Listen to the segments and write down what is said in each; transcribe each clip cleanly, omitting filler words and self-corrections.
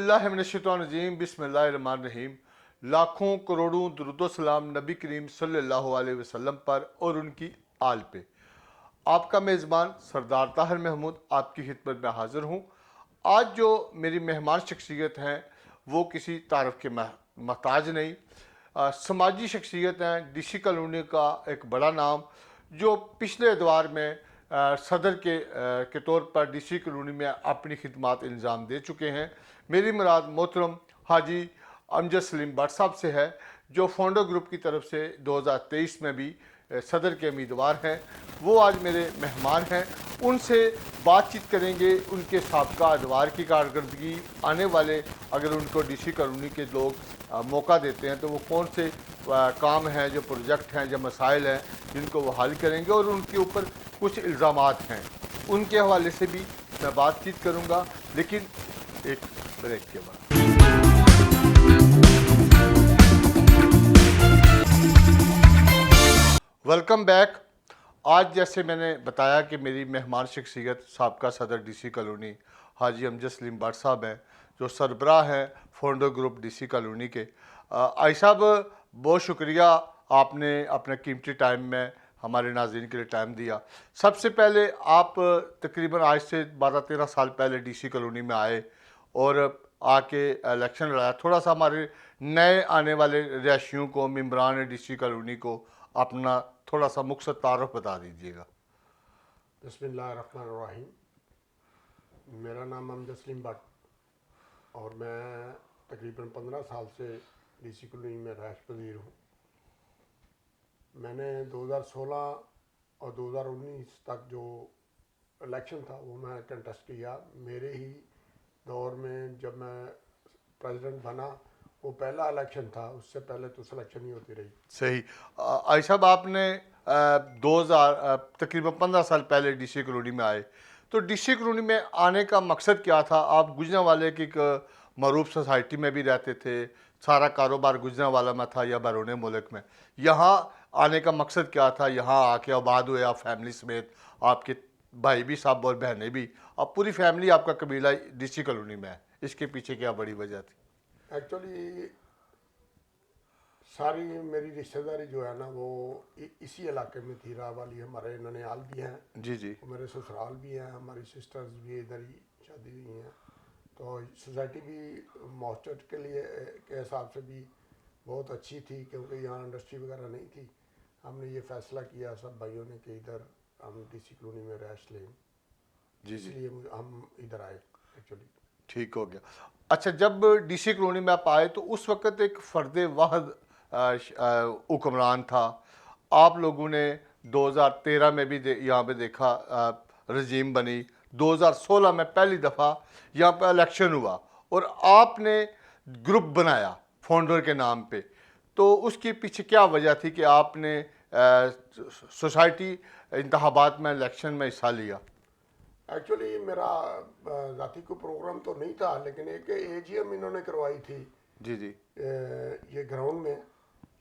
औज़ुबिल्लाहिमिनश्शैतानिर्रजीम बिस्मिल्लाहिर्रहमानिर्रहीम। लाखों करोड़ों दुरूद सलाम नबी करीम सल्लल्लाहु अलैहि वसल्लम पर और उनकी आल पे। आपका मेज़बान सरदार ताहिर महमूद आपकी खिदमत में हाज़िर हूँ। आज जो मेरी मेहमान शख्सियत हैं वो किसी तारफ़ के महताज नहीं, समाजी शख्सियत हैं। डीसी कॉलोनी का एक बड़ा नाम जो पिछले दौर में सदर के तौर पर डीसी कॉलोनी में अपनी खिदमात इंजाम दे चुके हैं। मेरी मुराद मोहतरम हाजी अमजद सलीम भट्ट साहब से है, जो फाउंडर ग्रुप की तरफ से 2023 में भी सदर के उम्मीदवार हैं। वो आज मेरे मेहमान हैं, उनसे बातचीत करेंगे। उनके साबका अदवार की कारकर्दगी, आने वाले अगर उनको डीसी कॉलोनी के लोग मौका देते हैं तो वो कौन से काम हैं, जो प्रोजेक्ट हैं, जो मसाइल हैं जिनको वो हल करेंगे, और उनके ऊपर कुछ इल्ज़ामात हैं उनके हवाले से भी मैं बातचीत करूँगा, लेकिन एक ब्रेक के बाद। Welcome back. आज जैसे मैंने बताया कि मेरी मेहमान शख्सियत साबका सदर डीसी कॉलोनी हाजी अमजद सलीम भट्ट साहब हैं, जो सरबराह हैं फाउंडर ग्रुप डीसी कॉलोनी के। आई साहब, बहुत शुक्रिया, आपने अपने कीमती टाइम में हमारे नाज़रीन के लिए टाइम दिया। सबसे पहले आप तकरीबन आज से 12-13 साल पहले डीसी कॉलोनी में आए और आके इलेक्शन लड़ाया। थोड़ा सा हमारे नए आने वाले रिहायशियों को, मेम्बरान डीसी कॉलोनी को अपना थोड़ा सा मुख्तसर तारुफ बता दीजिएगा। बिस्मिल्लाहिर्रहमानिर्रहीम। मेरा नाम अमजद सलीम भट्ट और मैं तकरीबन 15 साल से डीसी कॉलोनी में रहायश पजीर हूँ। मैंने 2016 और 2019 तक जो इलेक्शन था वो मैं कंटेस्ट किया। मेरे ही दौर में जब मैं प्रेसिडेंट बना, वो पहला इलेक्शन था, उससे पहले तो सिलेक्शन ही होती रही। सही। आई साहब, आपने 2000 तकरीबन 15 साल पहले डीसी कॉलोनी में आए, तो डीसी कॉलोनी में आने का मकसद क्या था? आप गुजरांवाले की एक मरूफ सोसाइटी में भी रहते थे, सारा कारोबार गुजरांवाला में था या बैरून मुल्क में? यहाँ आने का मकसद क्या था? यहाँ आके आबाद हुए आप फैमिली समेत, आपके भाई भी साहब और बहनें भी, अब पूरी फैमिली, आपका कबीला डीसी कॉलोनी में है, इसके पीछे क्या बड़ी वजह थी? एक्चुअली सारी मेरी रिश्तेदारी जो है ना वो इसी इलाके में थी। रावाली हमारे ननिहाल भी हैं, जी जी, मेरे ससुराल भी हैं, हमारी सिस्टर्स भी इधर ही शादी हुई हैं। तो सोसाइटी भी मॉस्टर के लिए के हिसाब से भी बहुत अच्छी थी, क्योंकि यहाँ इंडस्ट्री वगैरह नहीं थी। हमने ये फैसला किया सब भाइयों ने कि इधर हम डीसी कॉलोनी में रहायश लें। जी जी, इसलिए हम इधर आए एक्चुअली। ठीक हो गया। अच्छा, जब डीसी कॉलोनी में आप आए तो उस वक्त एक फ़र्द वाहद हुक्मरान था। आप लोगों ने 2013 में भी यहाँ पे देखा रजीम बनी, 2016 में पहली दफ़ा यहाँ पे इलेक्शन हुआ और आपने ग्रुप बनाया फाउंडर के नाम पे। तो उसके पीछे क्या वजह थी कि आपने सोसाइटी इंतखाबात में इलेक्शन में हिस्सा लिया? एक्चुअली मेरा ज़ाती को प्रोग्राम तो नहीं था, लेकिन एक एजीएम इन्होंने करवाई थी। जी जी, ये ग्राउंड में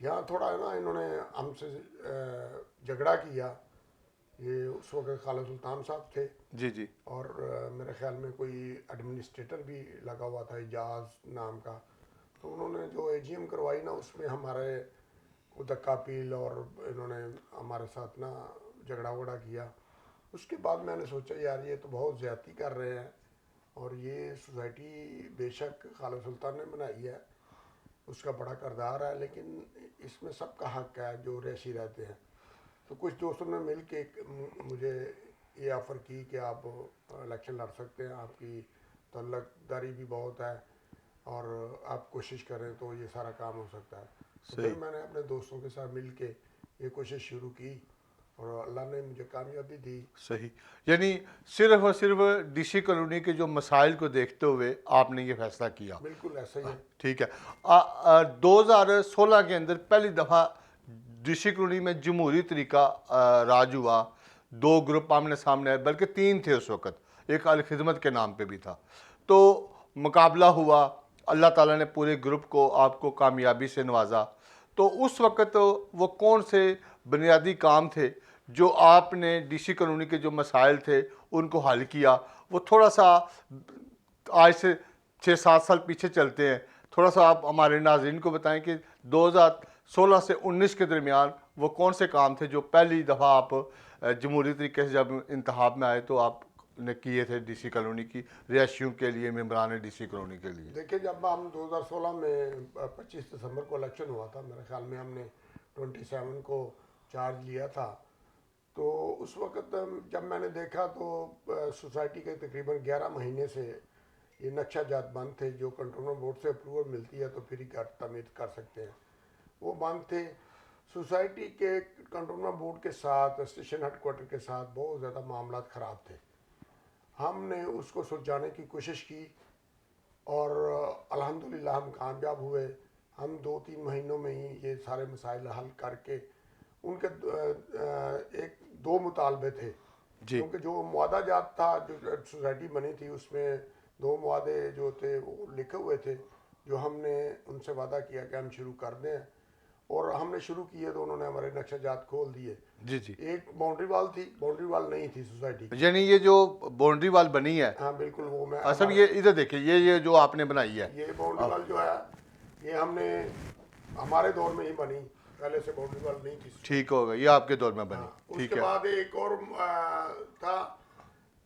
यहाँ थोड़ा है ना, इन्होंने हमसे झगड़ा किया। ये उस वक्त खालिद सुल्तान साहब थे जी जी, और मेरे ख्याल में कोई एडमिनिस्ट्रेटर भी लगा हुआ था, इजाज़ नाम का। तो उन्होंने जो एजीएम करवाई ना, उसमें हमारे उदक्का पील और इन्होंने हमारे साथ ना झगड़ा वगड़ा किया। उसके बाद मैंने सोचा यार ये तो बहुत ज़्यादती कर रहे हैं, और ये सोसाइटी बेशक खालिद सुल्तान ने बनाई है, उसका बड़ा किरदार है, लेकिन इसमें सबका हक है जो रैशी रहते हैं। तो कुछ दोस्तों ने मिल के मुझे ये ऑफ़र की कि आप इलेक्शन लड़ सकते हैं, आपकी तल्लकदारी भी बहुत है और आप कोशिश करें तो ये सारा काम हो सकता है। तो फिर मैंने अपने दोस्तों के साथ मिल के ये कोशिश शुरू की और अल्लाह ने मुझे कामयाबी दी। सही। यानी सिर्फ और सिर्फ डीसी कॉलोनी के जो मसाइल को देखते हुए आपने ये फैसला किया? बिल्कुल ऐसा ही है। ठीक है। 2016 के अंदर पहली दफ़ा डीसी कॉलोनी में जमहूरी तरीका राज हुआ। 2 ग्रुप आमने सामने आए, बल्कि 3 थे उस वक़्त, एक अल खिदमत के नाम पे भी था। तो मुकाबला हुआ, अल्लाह ताला ने पूरे ग्रुप को, आपको कामयाबी से नवाजा। तो उस वक़्त वो कौन से बुनियादी काम थे जो आपने डीसी कॉलोनी के जो मसाइल थे उनको हल किया? वो थोड़ा सा आज से 6-7 साल पीछे चलते हैं, थोड़ा सा आप हमारे नाज़रीन को बताएं कि 2016 से 19 के दरमियान वो कौन से काम थे जो पहली दफ़ा आप जमहूरी तरीके से जब इंतखाब में आए तो आपने किए थे डीसी कॉलोनी की रिहायशियों के लिए, मेम्बरान डीसी कॉलोनी के लिए? देखिए, जब हम 2016 में 25 दिसंबर को इलेक्शन हुआ था, मेरे ख्याल में हमने 27 को चार्ज लिया था। तो उस वक्त जब मैंने देखा तो सोसाइटी के तकरीबन 11 महीने से ये नक्शा जात बंद थे, जो कंट्रोलर बोर्ड से अप्रूवल मिलती है तो फिर ही तामीर कर सकते हैं, वो बंद थे। सोसाइटी के कंट्रोलर बोर्ड के साथ, स्टेशन हेडक्वार्टर के साथ बहुत ज़्यादा मामला ख़राब थे। हमने उसको सुलझाने की कोशिश की और अल्हम्दुलिल्लाह हम कामयाब हुए। हम 2-3 महीनों में ही ये सारे मसाइल हल करके उनके एक दो मुतालबे थे, क्योंकि जो मुआदा जात था, जो सोसाइटी बनी थी, उसमें 2 मुआदे जो थे वो लिखे हुए थे, जो हमने उनसे वादा किया कि हम शुरू कर दें, और हमने शुरू किए तो उन्होंने हमारे नक्शा जात खोल दिए। जी जी। एक बाउंड्री वाल थी, बाउंड्री वाल नहीं थी सोसाइटी की। यानी ये जो बाउंड्री वाल बनी है, हाँ बिल्कुल, वो मैं सब ये इधर देखिए, ये जो आपने बनाई है, ये बाउंड्री वाल जो है, ये हमने हमारे दौर में ही बनी, पहले से बाउंड्री वाल नहीं थी। ठीक होगा, ये आपके दौर में बनी। ठीक उसके है। बाद एक और था,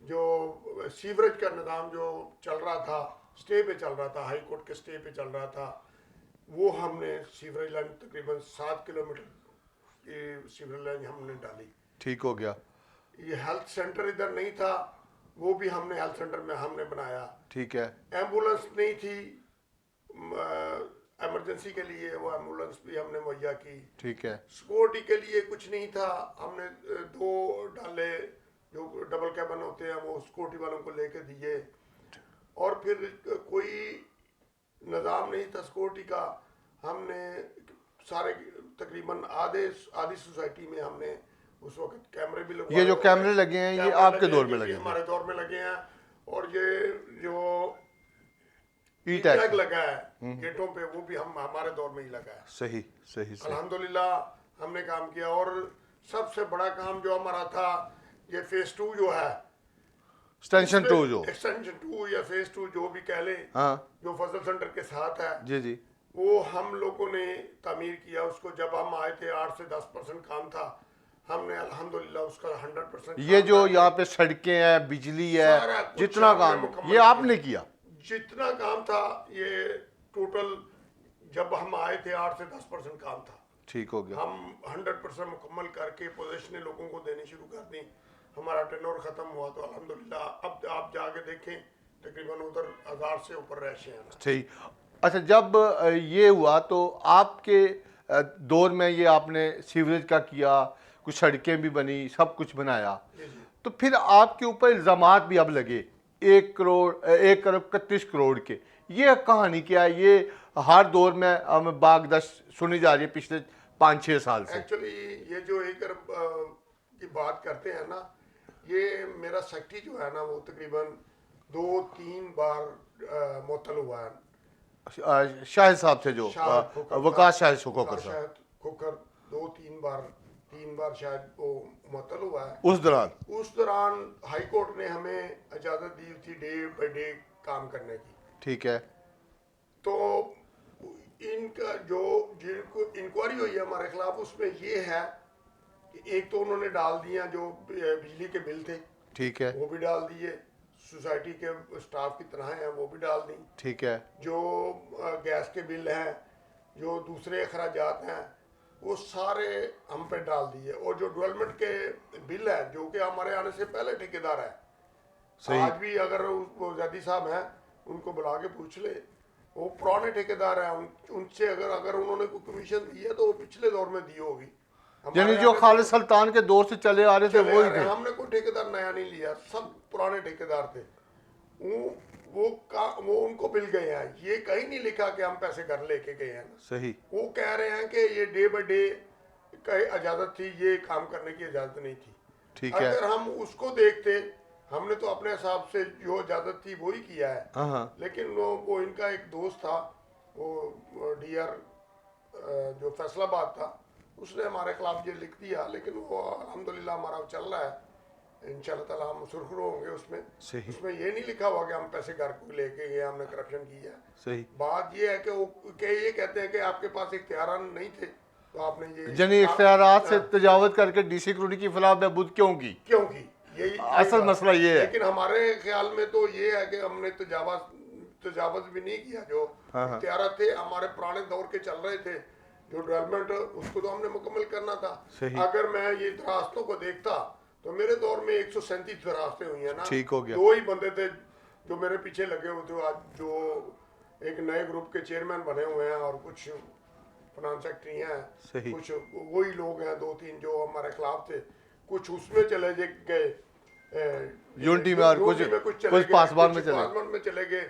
जो सीवरेज का निज़ाम जो चल रहा था, स्टे पे चल रहा था, हाई कोर्ट के स्टे पे चल रहा था, वो हमने सीवरेज लाइन तकरीबन 7 किलोमीटर की सीवरेज लाइन हमने डाली। ठीक हो गया। ये हेल्थ सेंटर इधर नहीं था, वो भी हमने हेल्थ सेंटर में हमने बनाया। ठीक है। एम्बुलेंस नहीं थी इमरजेंसी के लिए, वो एम्बुलेंस भी हमने मुहैया की। ठीक है। सिक्योरिटी के लिए कुछ नहीं था, हमने 2 डाले जो डबल कैबिन होते हैं, वो सिक्योरिटी वालों को लेके दिए। और फिर कोई निज़ाम नहीं था सिक्योरिटी का, हमने सारे तकरीबन आधी सोसाइटी में हमने उस वक्त कैमरे भी लगवाए। ये जो कैमरे लगे हैं, ये आपके दौर में लगे थे? हमारे दौर में लगे हैं। और ये जो ई टैग टैग लगा है गेटों पे, वो भी हम हमारे दौर में ही लगा है। सही सही सही। अल्हम्दुलिल्लाह हमने काम किया। और सबसे बड़ा काम जो हमारा था, ये फेज 2 जो है, एक्सटेंशन 2 जो, एक्सटेंशन 2 या फेज 2 जो भी कह लें, हाँ जो फजल सेंटर के साथ है, जी जी, वो हम लोगों ने तामीर किया उसको। जब हम आए थे 8 से 10% काम था, हमने अल्हम्दुलिल्लाह उसका 100%। ये जो यहाँ पे सड़कें हैं, बिजली है, सारा कुछ जितना हमने काम मुकम्मल ये आपने किया? जितना काम था, ये टोटल जब हम आए थे 8 से 10% काम था। ठीक हो गया। हम 100% मुकम्मल करके पोजीशनें लोगों को देनी शुरू कर दी। हमारा टेनोर ख़त्म हुआ तो अल्हम्दुलिल्लाह अब आप जाके देखें, तकरीबन उधर 1000 से ऊपर रैशे हैं। सही। अच्छा, जब ये हुआ तो आपके दौर में ये आपने सीवरेज का किया, कुछ सड़कें भी बनी, सब कुछ बनाया, तो फिर आपके ऊपर इल्ज़ामात भी अब लगे 1 करोड़ 31 करोड़ के। ये कहानी क्या है? ये हर दौर में हमें बागदश सुनी जा रही है पिछले 5-6 साल से। एक्चुअली ये जो 1 अरब की बात करते हैं ना, ये मेरा सेक्रेटरी जो है ना, वो तकरीबन 2-3 बार मुअत्तल हुआ है। शाहिद साहब से जो वकास शाहिद खोखर साहब, शायद खोखर 3 बार शायद वो मुअत्तल हुआ है। उस दौरान हाई कोर्ट ने हमें इजाज़त दी थी डे बाई डे काम करने की। ठीक है। तो इनका जो जिनको इंक्वायरी हुई है हमारे खिलाफ, उसमें ये है कि एक तो उन्होंने डाल दिया जो बिजली के बिल थे, ठीक है। वो भी डाल दिए, सोसाइटी के स्टाफ की तरह हैं वो भी डाल दी। ठीक है। जो गैस के बिल हैं, जो दूसरे अखराजात हैं, वो सारे हम पे डाल दिए। और जो डेवलपमेंट के बिल हैं, जो कि हमारे आने से पहले ठेकेदार है, आज भी अगर वो जदी साहब हैं, उनको बुला के पूछ ले, वो पुराने ठेकेदार हैं, उनसे अगर उन्होंने कोई कमीशन दी है तो वो पिछले दौर में दी होगी। यानी जो खालिद सुल्तान के दौर से चले आ रहे थे वो ही थे। हमने कोई ठेकेदार नया नहीं लिया, सब पुराने ठेकेदार थे। वो उनको मिल गए हैं। ये कहीं नहीं लिखा कि हम पैसे घर लेके गए हैं। सही। वो कह रहे हैं कि ये डे बाई डे का इजाजत थी, ये काम करने की इजाजत नहीं थी। ठीक है। अगर हम उसको देखते, हमने तो अपने हिसाब से जो इजाजत थी वो ही किया है। हाँ। लेकिन वो इनका एक दोस्त था, वो डीआर जो फैसलाबाद था, उसने हमारे खिलाफ ये लिख दिया। लेकिन वो अल्हम्दुलिल्लाह हमारा चल रहा है। इंशाल्लाह ताला हम सुरखरू होंगे उसमें। सही। उसमें ये नहीं लिखा हुआ कि हम पैसे घर को लेके गए, हमने करप्शन किया। सही। बात ये है कि वो ये कहते हैं कि आपके पास इख्तियार नहीं थे तो आपने ये यानी इख्तियारात से तजावत करके डीसी कॉलोनी की फलाह बहबूद क्यों की? क्यों की? यही असल बात। मसला ये है। लेकिन हमारे ख्याल में तो ये है कि हमने तजावत भी नहीं किया। जो इख्तियारात थे हमारे पुराने दौर के चल रहे थे, जो डेवलपमेंट उसको तो हमने मुकम्मल करना था। सही। अगर मैं ये दरास्तों को देखता तो मेरे दौर में 137 दरास्तें हुई है ना। ठीक हो गया। 2 ही बंदे थे जो मेरे पीछे लगे हुए थे, आज जो एक नए ग्रुप के चेयरमैन बने हुए हैं और कुछ फाइनेंस सेक्रेटरी हैं, सही। कुछ वही लोग हैं 2-3 जो हमारे खिलाफ थे, कुछ उसमें चले गए यूनिटी में, और कुछ पासवान में चले गए।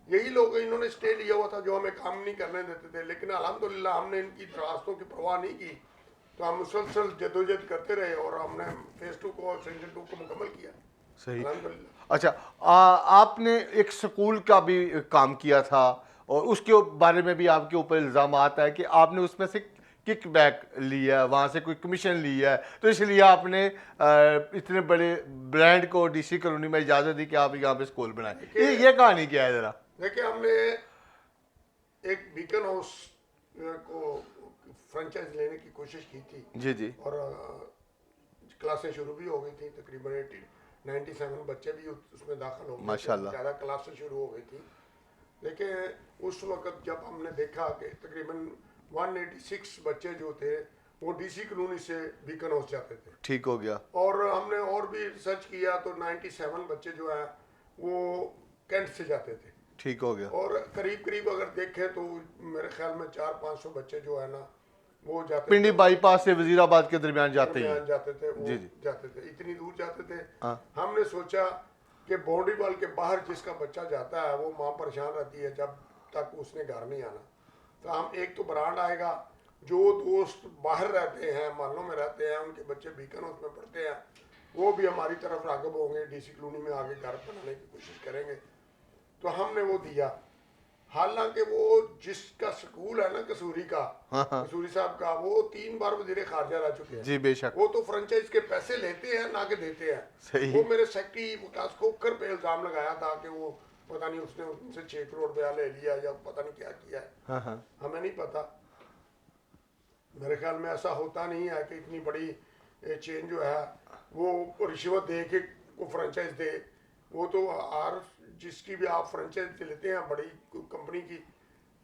यही लोग इन्होंने स्टे लिया हुआ था जो हमें काम नहीं करने देते थे। लेकिन अल्हम्दुलिल्लाह हमने इनकी दरखास्तों की परवाह नहीं की, तो हम मुसलसल जदोजहद करते रहे और हमने फेज 2 को, सेक्शन 2 को मुकम्मल किया। सही। अल्हम्दुलिल्लाह। अच्छा, आपने एक स्कूल का भी काम किया था और उसके बारे में भी आपके ऊपर इल्ज़ाम आता है कि आपने उसमें से किक बैक लिया, वहाँ से कोई कमीशन लिया है, तो इसलिए आपने इतने बड़े ब्रांड को डीसी कॉलोनी में इजाज़त दी कि आप यहाँ पे स्कूल बनाए। ये कहानी क्या है ज़रा? देखिए, हमने एक बीकन हाउस को फ्रेंचाइज लेने की कोशिश की थी। जी जी। और क्लासें शुरू भी हो गई थी, तकरीबन 97 बच्चे भी उसमें दाखिल हो गए, माशाल्लाह। ज़्यादा क्लासें शुरू हो गई थी। लेकिन उस वक्त जब हमने देखा कि तकरीबन 186 बच्चे जो थे वो डीसी कॉलोनी से बीकन हाउस जाते थे। ठीक हो गया। और हमने और भी रिसर्च किया तो 97 बच्चे जो है वो कैंट से जाते थे। ठीक हो गया। और करीब करीब अगर देखें तो मेरे ख्याल में 400-500 बच्चे जो है ना वो जाते पिंडी बाईपास से वजीराबाद के दरमियान जाते दरमियान जाते थे, वो जी जी। जाते थे, इतनी दूर जाते थे। हाँ। हमने सोचा कि बाउंड्री वॉल के बाहर जिसका बच्चा जाता है वो माँ परेशान रहती है जब तक उसने घर नहीं आना। तो हम एक तो ब्रांड आएगा, जो दोस्त बाहर रहते हैं, मोहल्लों में रहते हैं, उनके बच्चे बीकन हाउस में पढ़ते हैं, वो भी हमारी तरफ राग़िब होंगे, डीसी कॉलोनी में आगे घर बनाने की कोशिश करेंगे। तो हमने वो दिया। हालांकि वो जिसका स्कूल है ना कसूरी का, कसूरी साहब का, वो 3 बार वज़ीर ख़ारजा रह चुके हैं। जी बेशक। वो तो फ्रेंचाइज के पैसे लेते हैं ना कि देते हैं। सही। वो मेरे सेक्रेटरी विकास खोखर पे इल्ज़ाम लगाया था कि वो पता नहीं उसने उनसे 6 करोड़ रुपया ले लिया या पता नहीं क्या किया है। हमें नहीं पता। मेरे ख्याल में ऐसा होता नहीं है कि इतनी बड़ी चेन जो है वो रिश्वत दे के को फ्रेंचाइज दे। वो तो हर जिसकी भी आप फ्रेंचाइज लेते हैं बड़ी कंपनी की,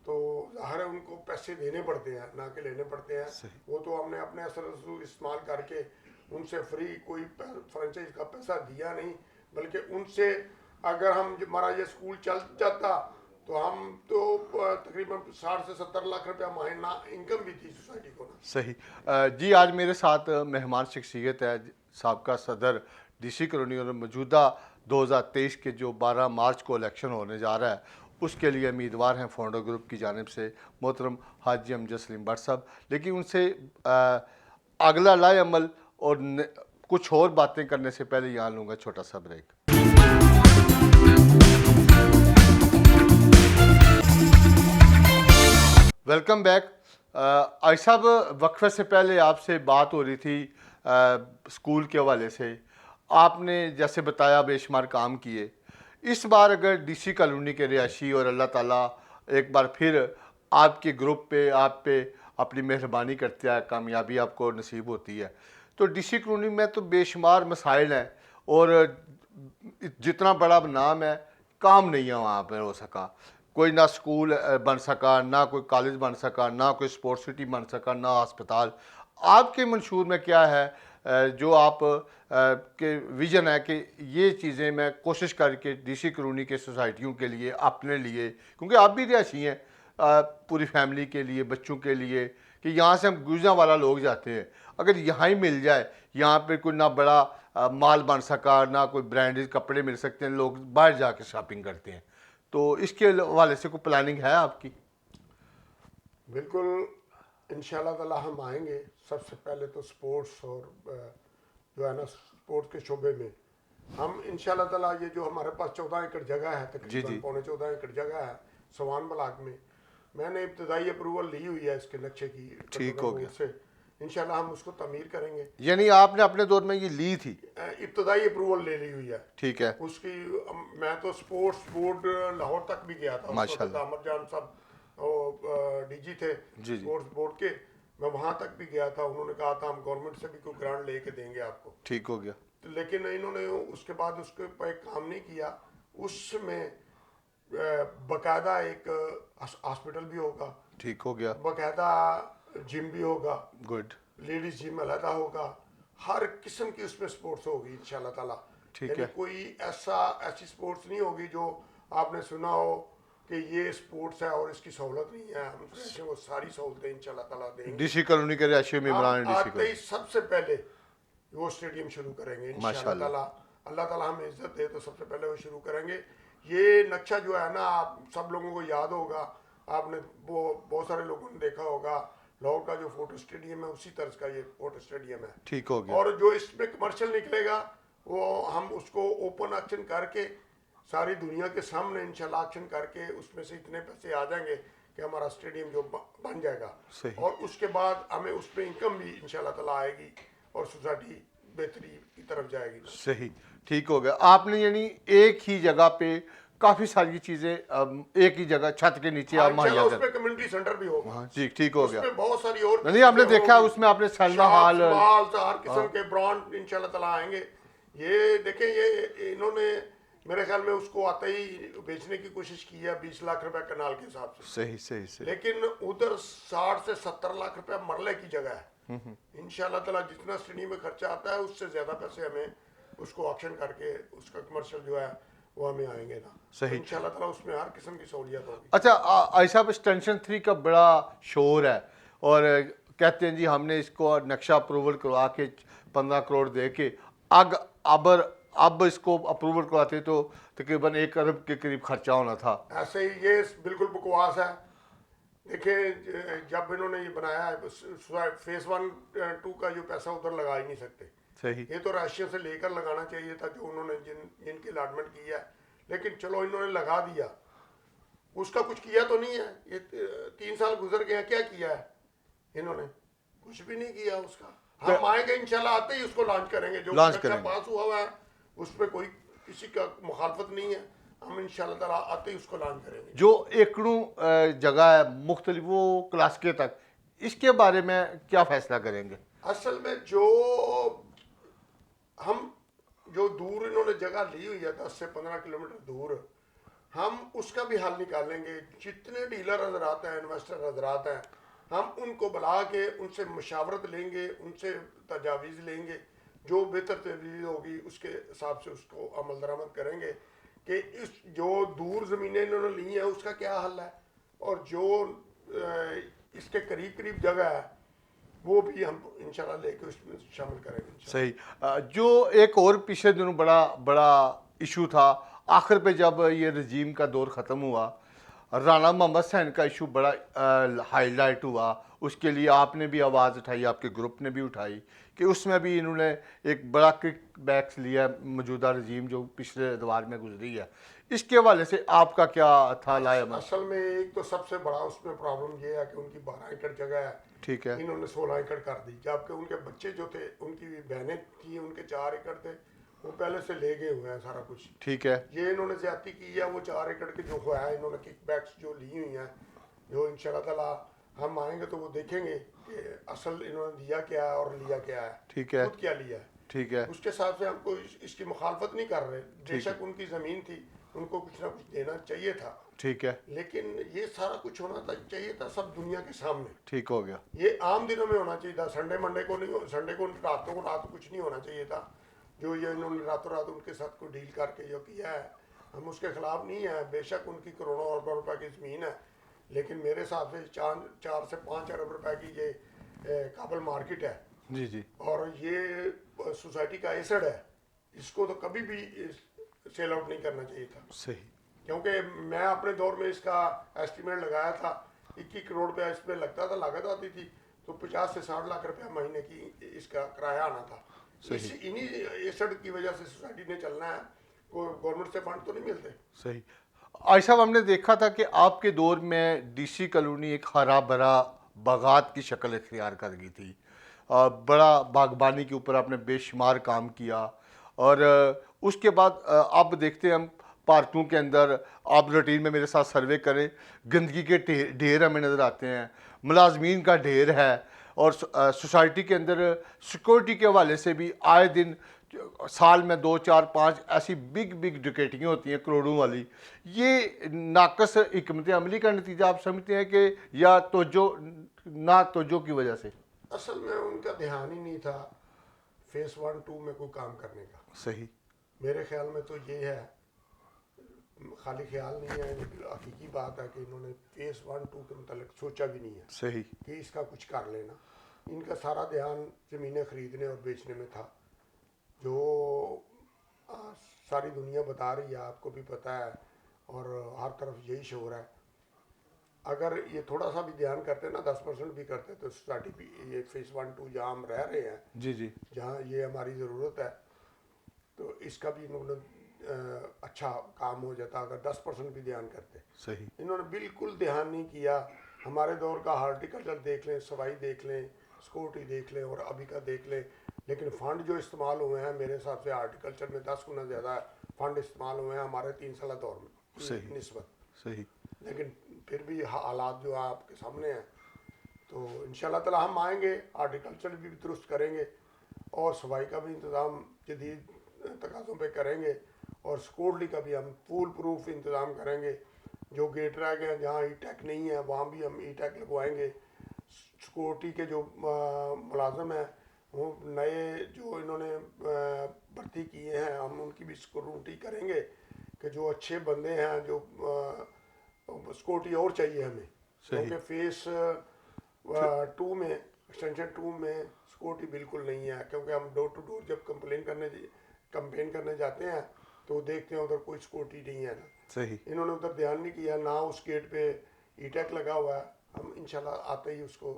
तो ज़ाहिर है उनको पैसे देने पड़ते हैं ना कि लेने पड़ते हैं। वो तो हमने अपने असर रसूल इस्तेमाल करके उनसे फ्री कोई फ्रेंचाइज का पैसा दिया नहीं, बल्कि उनसे अगर हमारा ये स्कूल चल जाता तो हम तो तकरीबन 60 से 70 लाख रुपया महीना इनकम भी थी सोसाइटी को ना। सही। जी, आज मेरे साथ मेहमान शख्सियत है साबका सदर डीसी कॉलोनी और मौजूदा 2023 के जो 12 मार्च को इलेक्शन होने जा रहा है उसके लिए उम्मीदवार हैं फाउंडर ग्रुप की जानिब से मोहतरम हाजी अमजद सलीम भट्ट साहब। लेकिन उनसे अगला लाए अमल और कुछ और बातें करने से पहले यहाँ लूँगा छोटा सा ब्रेक। Welcome back. आई साहब, वक्फे से पहले आपसे बात हो रही थी स्कूल के हवाले से। आपने जैसे बताया बेशुमार काम किए। इस बार अगर डीसी कॉलोनी के रिहायशी और अल्लाह ताला एक बार फिर आपके ग्रुप पे आप पे अपनी मेहरबानी करते हैं, कामयाबी आपको नसीब होती है, तो डीसी कॉलोनी में तो बेशुमार मसाइल हैं और जितना बड़ा नाम है काम नहीं है वहाँ पर हो सका। कोई ना स्कूल बन सका, ना कोई कॉलेज बन सका, ना कोई स्पोर्ट्स सिटी बन सका, ना अस्पताल। आपके मंशूर में क्या है जो आप के विज़न है कि ये चीज़ें मैं कोशिश करके डीसी कॉलोनी के सोसाइटियों के लिए, अपने लिए, क्योंकि आप भी रिहायशी हैं, पूरी फैमिली के लिए, बच्चों के लिए, कि यहाँ से हम गुजरा वाला लोग जाते हैं, अगर यहाँ ही मिल जाए, यहाँ पे कोई ना बड़ा माल बन सका, ना कोई ब्रांडेड कपड़े मिल सकते हैं, लोग बाहर जाके शॉपिंग करते हैं, तो इसके हवाले से कोई प्लानिंग है आपकी? बिल्कुल, इंशाल्लाह ताला हम आएंगे। सबसे पहले तो स्पोर्ट्स और जो है ना स्पोर्ट्स के शोबे में हम इंशाल्लाह ताला, ये जो हमारे पास 14 एकड़ जगह है, तकरीबन 14.25 एकड़ जगह है सवान ब्लॉक में, मैंने इब्तदाई अप्रूवल ली हुई है इसके नक्शे की। ठीक हो गया। से इंशाल्लाह हम उसको तमीर करेंगे। यानी आपने अपने दौर में ये ली थी? इब्तदाई अप्रूवल ले ली हुई है ठीक है, उसकी। मैं तो स्पोर्ट्स बोर्ड लाहौर तक भी गया था, उस वक्त माशाल्लाह। अहमद जान साहब डीजी थे जी, जी। स्पोर्ट्स बोर्ड के। मैं वहाँ तक भी गया था, उन्होंने कहा था हम गवर्नमेंट से भी कोई ग्रांट लेके देंगे आपको। ठीक हो गया। तो लेकिन इन्होंने उसके बाद उसके पर काम नहीं किया। उसमें बाकायदा एक हॉस्पिटल भी होगा, ठीक हो गया। बाकायदा जिम भी होगा, गुड। लेडीज जिम अलहदा होगा, हर किस्म की उसमें स्पोर्ट्स होगी इंशाल्लाह ताला। ठीक यानी है। कोई ऐसी स्पोर्ट्स नहीं होगी जो आपने सुना हो कि ये स्पोर्ट्स है और इसकी सहूलत नहीं है। हम वो सारी सहूलतें इंशाल्लाह ताला देंगे। डीसी कॉलोनी के रिहायशी में इमरान हम डीसी आते कॉलोनी। ही सबसे पहले वो स्टेडियम शुरू करेंगे इंशाल्लाह माशाल्लाह। ताला। अल्लाह ताला हमें इज्जत दे तो सबसे पहले वो शुरू करेंगे। ये नक्शा जो है ना, आप सब लोगों को याद होगा, आपने वो बहुत सारे लोगों ने देखा होगा, लाहौर का जो फोटो स्टेडियम है उसी तरह का ये फोटो स्टेडियम है। ठीक हो गया। और जो इसमें कमर्शियल निकलेगा वो हम उसको ओपन ऑक्शन करके सारी दुनिया के सामने इंशाल्लाह ऑक्शन करके उसमें से इतने पैसे आ जाएंगे कि हमारा स्टेडियम जो बन जाएगा। सही। और उसके बाद हमें उस पर इनकम भी इंशाल्लाह ताला आएगी और सोसाइटी बेहतरी की तरफ जाएगी। सही, ठीक हो गया। आपने यानी एक ही जगह पे काफी सारी चीजें एक ही जगह छत के नीचे आप मुहैया इंशाल्लाह कर। उसमें कम्युनिटी सेंटर भी होगा। हाँ जी, ठीक हो गया। उसमें बहुत सारी और नहीं, आपने चीजें देखा होंगी। उसमें आपने सैलमा शॉप्स, हॉल। मॉल्स, हर किस्म के ब्रांड इंशाल्लाह ताला आएंगे। ये देखें, ये इन्होंने मेरे ख्याल में उसको आते ही बेचने की कोशिश की है 20 लाख रुपए कनाल के हिसाब से। सही सही सही। लेकिन उधर 60 से 70 लाख रुपए मरले की जगह है। इंशाल्लाह ताला जितना स्टेडियम में खर्चा आता है उससे ज्यादा पैसे हमें उसको ऑक्शन करके उसका कमर्शियल जो है वो हमें आएंगे ना। सही। तो इंशाल्लाह ताला उसमें हर किस्म की सहूलियत होगी। अच्छा, ऐसा एक्सटेंशन 3 का बड़ा शोर है और कहते हैं जी हमने इसको नक्शा अप्रूवल करवा के 15 करोड़ दे के अब इसको अप्रूवल करवाते तो तकरीबन 1 अरब के करीब खर्चा होना था। ऐसे ही ये बिल्कुल बकवास है। देखिए, जब इन्होंने ये बनाया है फेज 1-2 का जो पैसा उधर लगा ही नहीं सकते। सही। ये तो राशियों से लेकर लगाना चाहिए था जो उन्होंने जिनकी अलॉटमेंट की है। लेकिन चलो इन्होंने लगा दिया, उसका कुछ किया तो नहीं है। ये 3 साल गुजर गए हैं, क्या किया है इन्होंने? कुछ भी नहीं किया उसका। हम आएंगे इंशाल्लाह, आते ही उसको लॉन्च करेंगे। जो लॉन्च खर्चा करेंगे। पास हुआ है उस पर कोई किसी का मुखालफत नहीं है। हम इंशाल्लाह ताला आते ही उसको लॉन्च करेंगे। जो एकड़ों जगह है मुख्तलिफ वो क्लास के तक, इसके बारे में क्या फैसला करेंगे? असल में जो दूर इन्होंने जगह ली हुई है 10 से 15 किलोमीटर दूर, हम उसका भी हल निकालेंगे। जितने डीलर हजरात हैं, इन्वेस्टर हजरात हैं, हम उनको बुला के उनसे मशावरत लेंगे, उनसे तजावीज़ लेंगे। जो बेहतर तजवीज़ होगी उसके हिसाब से उसको अमल दरामद करेंगे कि इस जो दूर ज़मीनें इन्होंने ली हैं उसका क्या हल है, और जो इसके करीब करीब जगह है वो भी हम इंशाल्लाह लेके उसमें शामिल करेंगे। सही। जो एक और पिछले दिनों बड़ा बड़ा इशू था, आखिर पे जब ये रजीम का दौर ख़त्म हुआ, राना मोहम्मद सैन का इशू बड़ा हाईलाइट हुआ। उसके लिए आपने भी आवाज़ उठाई, आपके ग्रुप ने भी उठाई कि उसमें भी इन्होंने एक बड़ा किक बैक्स लिया मौजूदा रजीम जो पिछले दौर में गुजरी है। इसके हवाले से आपका क्या था लाया? असल में एक तो सबसे बड़ा उसमें प्रॉब्लम ये है कि उनकी 12 एकड़ जगह है, ठीक है। इन्होंने 16 एकड़ कर दी। जबकि उनके बच्चे जो थे, उनकी बहनें थी, उनके 4 एकड़ थे, वो पहले से ले गए हुए हैं सारा कुछ। ठीक है। ये इन्होंने ज्यादती की है। वो 4 एकड़ के जो हुआ है, इन्होंने किकबैक्स जो ली हुई हैं, जो इंशाल्लाह ताला हम आएंगे तो वो देखेंगे कि असल इन्होंने दिया क्या है और लिया क्या है। ठीक है। खुद क्या लिया है। ठीक है। उसके हिसाब से हमको इसकी मुखालफत नहीं कर रहे। बेशक उनकी ज़मीन थी, उनको कुछ ना कुछ देना चाहिए था, ठीक है। लेकिन ये सारा कुछ होना चाहिए था सब दुनिया के सामने। ठीक हो गया। ये आम दिनों में होना चाहिए था। संडे मंडे को नहीं, संडे को रातों को रात कुछ नहीं होना चाहिए था। जो ये इन्होंने रातों रात उनके साथ को डील करके जो किया है, हम उसके खिलाफ नहीं है। बेशक उनकी करोड़ों अरबों रुपए की ज़मीन है, लेकिन मेरे हिसाब से 4 से 5 अरब रुपए की ये काबल मार्केट है जी जी। और ये सोसाइटी का एसेट है। इसको तो कभी भी सेल आउट नहीं करना चाहिए था। सही। क्योंकि मैं अपने दौर में इसका एस्टिमेट लगाया था 21 करोड़ रुपया इसमें लगता था, लागत आती थी तो 50 से 60 लाख रुपया महीने की इसका किराया आना था। इन्हीं एसेट की वजह से सोसाइटी ने चलना है, कोई गवर्नमेंट से फंड तो नहीं मिलते। सही। आयशा साहब, हमने देखा था कि आपके दौर में डीसी कॉलोनी एक हरा भरा बागात की शक्ल इख्तियार कर गई थी। बड़ा बागबानी के ऊपर आपने बेशुमार काम किया। और उसके बाद अब देखते हैं हम पार्कों के अंदर, आप रूटीन में मेरे साथ सर्वे करें, गंदगी के ढेर हमें नज़र आते हैं, मुलाजमीन का ढेर है। और सोसाइटी के अंदर सिक्योरिटी के हवाले से भी आए दिन साल में 2 4 5 ऐसी बिग बिग डकैतियाँ होती हैं करोड़ों वाली। ये नाकस हिकमत अमली का नतीजा आप समझते हैं कि या तोजो ना तोजो की वजह से? असल में उनका ध्यान ही नहीं था फेस 1 2 में कोई काम करने का। सही। मेरे ख्याल में तो ये है, खाली ख्याल नहीं है, लेकिन हकीकी बात है कि इन्होंने फेस 1 2 के मतलब सोचा भी नहीं है सही। कि इसका कुछ कर लेना। इनका सारा ध्यान ज़मीनें ख़रीदने और बेचने में था, जो सारी दुनिया बता रही है, आपको भी पता है, और हर तरफ यही शोर है। अगर ये थोड़ा सा भी ध्यान करते ना, 10% भी करते, तो सोसाइटी भी ये फेस 1 2 जहाँ हम रह रहे हैं, जी जी। जहाँ ये हमारी ज़रूरत है, तो इसका भी इन्होंने अच्छा काम हो जाता अगर 10% भी ध्यान करते। सही। इन्होंने बिल्कुल ध्यान नहीं किया। हमारे दौर का हार्टिकल्चर देख लें, सफाई देख लें, सिक्योरिटी देख लें और अभी का देख लें, लेकिन फ़ंड जो इस्तेमाल हुए हैं मेरे हिसाब से हार्टिकल्चर में 10 गुना ज़्यादा फ़ंड इस्तेमाल हुए हैं हमारे 3 साल दौर में सही। निस्बत। सही। लेकिन फिर भी हालात जो आपके सामने हैं, तो इंशाल्लाह ताला हम आएंगे, हार्टिकल्चर भी दुरुस्त करेंगे और सफाई का भी इंतज़ाम जदीद तकाज़ों पे करेंगे और सिक्योरिटी का भी हम फुल प्रूफ इंतज़ाम करेंगे। जो गेट रह गए हैं जहाँ ई टैक नहीं है वहाँ भी हम ई टैक लगवाएंगे। सिक्योरिटी के जो मुलाजम हैं, वो नए जो इन्होंने भर्ती किए हैं, हम उनकी भी सिक्योरिटी करेंगे कि जो अच्छे बंदे हैं, जो सिक्योरिटी और चाहिए हमें, क्योंकि फेस 2 में, एक्सटेंशन 2 में सिक्योरिटी बिल्कुल नहीं है, क्योंकि हम डोर टू डोर जब कंपेन करने जाते हैं तो देखते हैं उधर कोई सिक्योरिटी नहीं है ना। सही। इन्होंने उधर ध्यान नहीं किया ना, उस गेट पे ई टैक लगा हुआ है। हम इंशाल्लाह आते ही उसको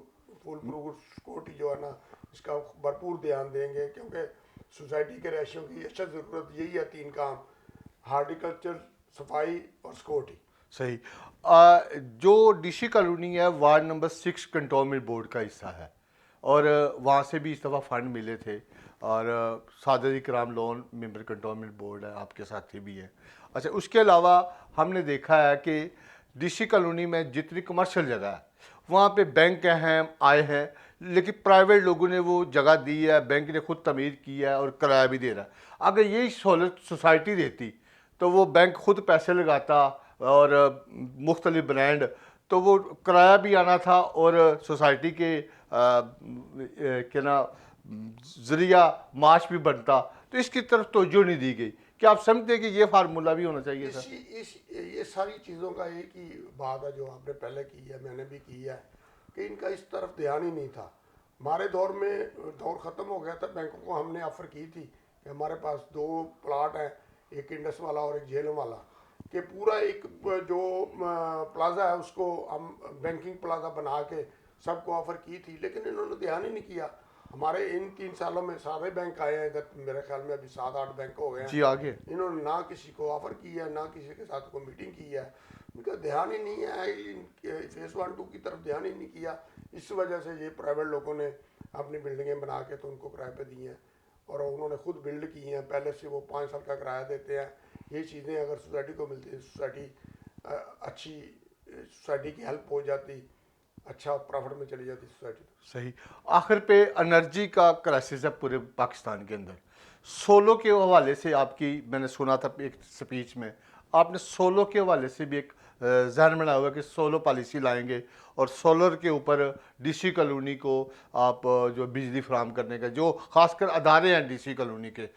फुल प्रूफ सिक्योरिटी जो है ना, इसका भरपूर ध्यान देंगे, क्योंकि सोसाइटी के रैशियों की अच्छा ज़रूरत यही है, 3 काम: हार्टिकल्चर, सफाई और सिक्योरिटी। सही। जो डीसी कॉलोनी है वार्ड नंबर 6 कंटोनमेंट बोर्ड का हिस्सा है और वहाँ से भी इस दफ़ा फंड मिले थे और सादर इकराम लोन मेंबर कंटोनमेंट बोर्ड है, आपके साथी भी हैं। अच्छा, उसके अलावा हमने देखा है कि डीसी कॉलोनी में जितनी कमर्शियल जगह है वहाँ पे बैंक हैं आए हैं, लेकिन प्राइवेट लोगों ने वो जगह दी है, बैंक ने खुद तमीर की है और किराया भी दे रहा है। अगर यही सहूलत सोसाइटी देती तो वो बैंक खुद पैसे लगाता और मुख्तलिफ ब्रांड, तो वो किराया भी आना था और सोसाइटी के क्या ना ज़रिया माश भी बनता। तो इसकी तरफ तवज्जो नहीं दी गई। क्या आप समझते हैं कि ये फार्मूला भी होना चाहिए सर? ये सारी चीज़ों का एक ही बात है जो आपने पहले की है, मैंने भी की है, कि इनका इस तरफ ध्यान ही नहीं था। हमारे दौर में दौर ख़त्म हो गया था, बैंकों को हमने ऑफ़र की थी कि हमारे पास 2 प्लाट हैं, एक इंडस वाला और एक झेलम वाला, कि पूरा एक जो प्लाजा है उसको हम बैंकिंग प्लाजा बना के सबको ऑफ़र की थी, लेकिन इन्होंने ध्यान ही नहीं किया। हमारे इन 3 सालों में सारे बैंक आए हैं इधर, मेरे ख्याल में अभी 7 8 बैंक हो गए हैं। जी, आगे। इन्होंने ना किसी को ऑफ़र की है, ना किसी के साथ कोई मीटिंग की है, इनका ध्यान ही नहीं है, फेस 1 2 की तरफ ध्यान ही नहीं किया। इस वजह से ये प्राइवेट लोगों ने अपनी बिल्डिंगें बना के तो उनको किराए पे दी हैं और उन्होंने खुद बिल्ड की हैं, पहले से वो 5 साल का किराया देते हैं। ये चीज़ें अगर सोसाइटी को मिलती, सोसाइटी अच्छी, सोसाइटी की हेल्प हो जाती, अच्छा प्रॉफिट में चली जाती सोसाइटी। सही। आखिर पे एनर्जी का क्राइसिस है पूरे पाकिस्तान के अंदर। सोलो के हवाले से आपकी, मैंने सुना था एक स्पीच में, आपने सोलो के हवाले से भी एक जहन बनाया हुआ कि सोलो पॉलिसी लाएंगे और सोलर के ऊपर डीसी कॉलोनी को आप जो बिजली फराहम करने का, जो खासकर अदारे हैं डीसी कॉलोनी के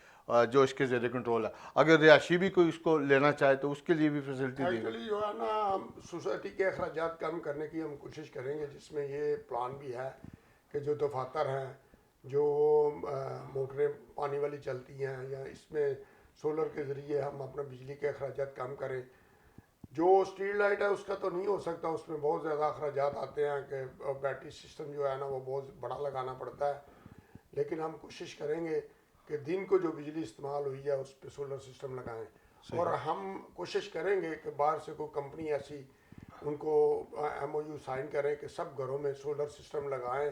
जो इसके ज़ेरे कंट्रोल है, अगर रिहायशी भी कोई उसको लेना चाहे तो उसके लिए भी फैसिलिटी देंगे। एक्चुअली जो है ना, हम सोसाइटी के अखराजात कम करने की हम कोशिश करेंगे, जिसमें ये प्लान भी है कि जो दफातर हैं, जो मोटरें पानी वाली चलती हैं, या इसमें सोलर के ज़रिए हम अपना बिजली के अखराजात कम करें। जो स्ट्रीट लाइट है उसका तो नहीं हो सकता, उसमें बहुत ज़्यादा अखराजात आते हैं कि बैटरी सिस्टम जो है ना वो बहुत बड़ा लगाना पड़ता है, लेकिन हम कोशिश करेंगे कि दिन को जो बिजली इस्तेमाल हुई है उस पर सोलर सिस्टम लगाएं। और हम कोशिश करेंगे कि बाहर से कोई कंपनी ऐसी उनको MOU साइन करें कि सब घरों में सोलर सिस्टम लगाएं।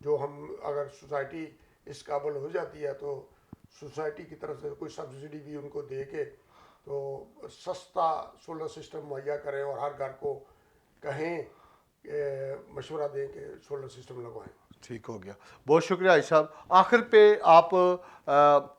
जो हम अगर सोसाइटी इस काबिल हो जाती है तो सोसाइटी की तरफ से कोई सब्सिडी भी उनको दे के तो सस्ता सोलर सिस्टम मुहैया करें और हर घर को कहें मशवरा दें कि सोलर सिस्टम लगवाएं। ठीक हो गया, बहुत शुक्रिया भाई साहब। आखिर पे आप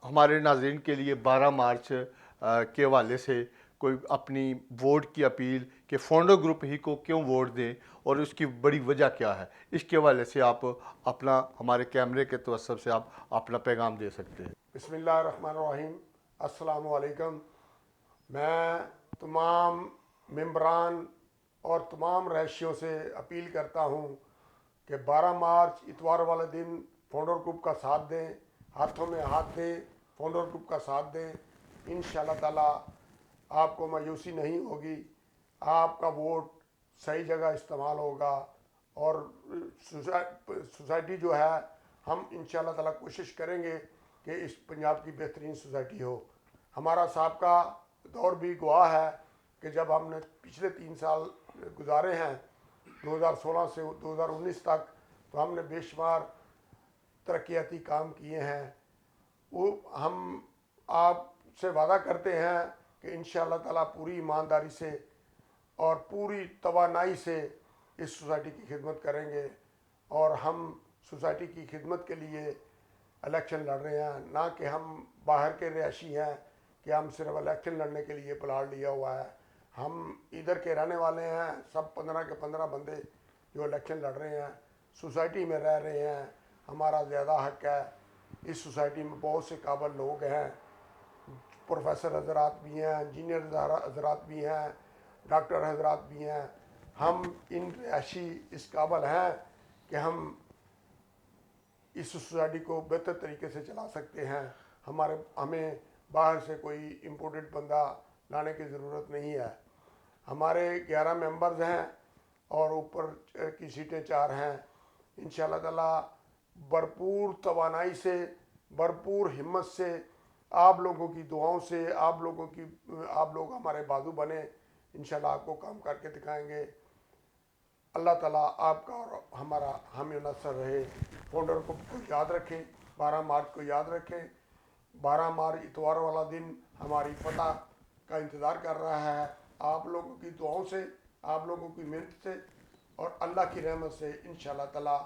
हमारे नाज़रीन के लिए 12 मार्च के हवाले से कोई अपनी वोट की अपील कि फोंडो ग्रुप ही को क्यों वोट दें और उसकी बड़ी वजह क्या है, इसके हवाले से आप अपना हमारे कैमरे के तवस्सुब से आप अपना पैगाम दे सकते हैं। बिस्मिल्लाहिर्रहमानिर्रहीम, अस्सलामु अलैकुम। मैं तमाम मेंबरान और तमाम रहायशियों से अपील करता हूँ कि 12 मार्च इतवार वाले दिन फोंडो ग्रुप का साथ दें, हाथों में हाथ दें, फोंडो ग्रुप का साथ दें। इंशाअल्लाह ताला आपको मायूसी नहीं होगी, आपका वोट सही जगह इस्तेमाल होगा और सोसाइटी जो है हम इंशाअल्लाह ताला कोशिश करेंगे कि इस पंजाब की बेहतरीन सोसाइटी हो। हमारा साबका दौर भी गवाह है कि जब हमने पिछले 3 साल गुजारे हैं 2016 से 2019 तक, तो हमने बेशुमार तरक्याती काम किए हैं। वो हम आपसे वादा करते हैं कि इंशाअल्लाह ताला पूरी ईमानदारी से और पूरी तवानाई से इस सोसाइटी की खिदमत करेंगे और हम सोसाइटी की खिदमत के लिए इलेक्शन लड़ रहे हैं, ना कि हम बाहर के रिहायशी हैं कि हम सिर्फ इलेक्शन लड़ने के लिए प्लाट लिया हुआ है। हम इधर के रहने वाले हैं, सब 15 के 15 बंदे जो इलेक्शन लड़ रहे हैं, सोसाइटी में रह रहे हैं, हमारा ज़्यादा हक है। इस सोसाइटी में बहुत से काबिल लोग हैं, प्रोफेसर हजरात भी हैं, इंजीनियर हजरात भी हैं, डॉक्टर हजरात भी हैं। हम इन रिहायशी इस काबिल हैं कि हम इस सोसाइटी को बेहतर तरीके से चला सकते हैं। हमें बाहर से कोई इम्पोर्टेड बंदा लाने की ज़रूरत नहीं है। हमारे 11 मेंबर्स हैं और ऊपर की सीटें 4 हैं। इंशाअल्लाह ताला भरपूर तवानाई से, भरपूर हिम्मत से, आप लोगों की दुआओं से, आप लोग हमारे बाजू बने, इंशाअल्लाह आपको काम करके दिखाएंगे। अल्लाह ताला आपका और हमारा हामी नसर रहे। फोंडो को याद रखें, 12 मार्च को याद रखें। 12 मार्च इतवार वाला दिन हमारी फतह का इंतज़ार कर रहा है। आप लोगों की दुआओं से, आप लोगों की मेहनत से और अल्लाह की रहमत से इंशाअल्लाह ताला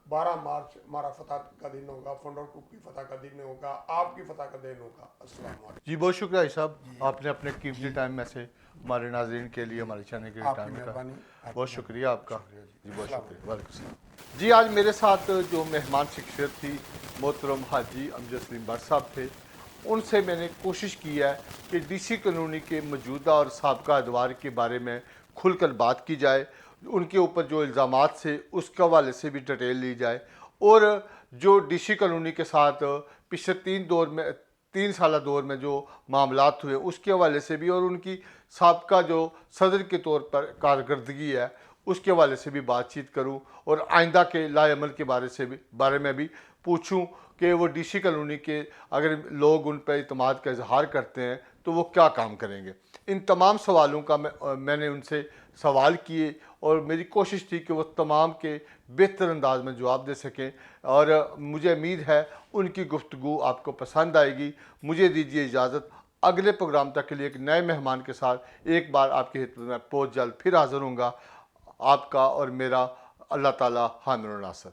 12 मार्च हमारा फतह का दिन होगा, फोंडो ग्रुप की फतह का दिन होगा, आपकी फतह का दिन होगा। अस्सलाम वालेकुम। जी बहुत शुक्रिया भाई साहब, आपने अपने कीमती टाइम में से हमारे नाज़रीन के लिए, हमारे चैनल के लिए आपकी टाइम का मेहरबानी, बहुत शुक्रिया आपका। शुक्रिया जी। जी बहुत अस्सलाम शुक्रिया, वालेकुम सलाम। जी आज मेरे साथ जो मेहमान शख्सियत थी मोहतरम हाजी अमजद सलीम भट्ट साहब थे। उनसे मैंने कोशिश की है कि DC कॉलोनी के मौजूदा और साबका अदवार के बारे में खुलकर बात की जाए, उनके ऊपर जो इल्ज़ामात से उसके हवाले से भी डिटेल ली जाए और जो DC कॉलोनी के साथ पिछले 3 साल दौर में जो मामलात हुए उसके हवाले से भी और उनकी साबका जो सदर के तौर पर कारकर्दगी है उसके हवाले से भी बातचीत करूं और आइंदा के लाएअमल के बारे में भी पूछूं कि वो DC कॉलोनी के अगर लोग उन पर इतमाद का इजहार करते हैं तो वो क्या काम करेंगे। इन तमाम सवालों का मैंने उनसे सवाल किए और मेरी कोशिश थी कि वो तमाम के बेहतर अंदाज में जवाब दे सकें और मुझे उम्मीद है उनकी गुफ्तगू आपको पसंद आएगी। मुझे दीजिए इजाज़त, अगले प्रोग्राम तक के लिए एक नए मेहमान के साथ एक बार आपकी खिदमत में बहुत जल्द फिर हाज़िर होऊंगा। आपका और मेरा अल्लाह ताला हामी और नासर।